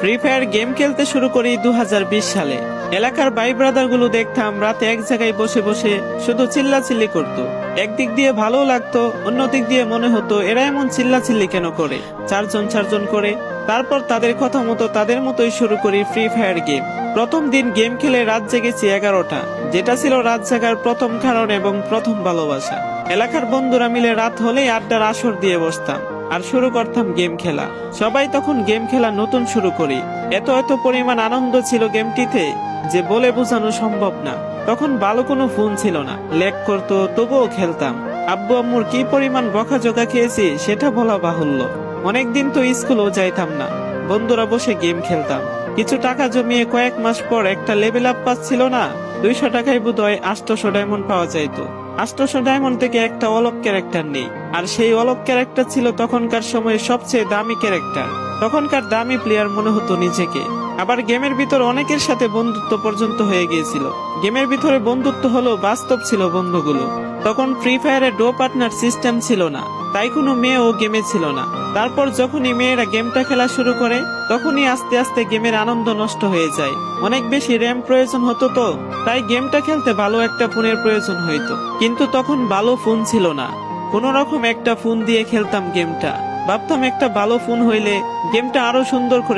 Free fire game খেলতে শুরু করি 2020 সালে। এলাকার ভাই ব্রাদার গুলো দেখতাম রাতে এক জায়গায় বসে বসে শুধু চিল্লাচিল্লি করতো। একদিক দিয়ে ভালো লাগতো, অন্য দিক দিয়ে মনে হতো এরা এমন চিল্লাচিল্লি কেন করে, চারজন চারজন করে। তারপর তাদের কথা মতো তাদের মতোই শুরু করি ফ্রি ফায়ার গেম। প্রথম দিন গেম খেলে রাত জেগেছি 11টা, যেটা ছিল রাত জাগার প্রথম কারণ এবং প্রথম ভালোবাসা। এলাকার বন্ধুরা মিলে রাত হলেই আড্ডার আসর দিয়ে বসতাম আর শুরু করতাম গেম খেলা। সবাই তখন গেম খেলা নতুন শুরু করি। এত এত পরিমাণ আনন্দ ছিল গেমটিতে যে বলে বোঝানো সম্ভব না। তখন ভালো কোনো ফোন ছিল না, ল্যাগ করতো, তবুও খেলতাম। আব্বু আম্মুর কি পরিমাণ বকাঝকা খেয়েছি সেটা বলা বাহুল্য। অনেকদিন তো স্কুলও যাইতাম না, বন্ধুরা বসে গেম খেলতাম। কিছু টাকা জমিয়ে কয়েক মাস পর একটা লেভেল আপ পাচ্ছিল না, 200 টাকায় বোধহয় 800 ডায়মন্ড পাওয়া যাইতো। 800 ডায়মন্ড থেকে একটা অলক ক্যারেক্টার নেই, আর সেই অলক ক্যারেক্টার ছিল তখনকার সময়ে সবচেয়ে দামি ক্যারেক্টার। তখনকার দামি প্লেয়ার মনে হতো নিজেকে। আবার গেমের ভিতর অনেকের সাথে বন্ধুত্ব পর্যন্ত হয়ে গিয়েছিল। গেমের ভিতরে বন্ধুত্ব হলো বাস্তব ছিল বন্ধুগুলো। তখন ফ্রি ফায়ারে ডো পার্টনার সিস্টেম ছিল না, তাই কোনো মেয়েও গেমে ছিল না। তারপর যখনই মেয়েরা গেমটা খেলা শুরু করে তখনই আস্তে আস্তে গেমের আনন্দ নষ্ট হয়ে যায়। অনেক বেশি র্যাম প্রয়োজন হতো, তো তাই গেমটা খেলতে ভালো একটা ফোনের প্রয়োজন হইতো। কিন্তু তখন ভালো ফোন ছিল না, কোনো রকম একটা ফোন দিয়ে খেলতাম গেমটা। ভাবতাম একটা ভালো ফোন হইলে গেমটা আরো সুন্দর করে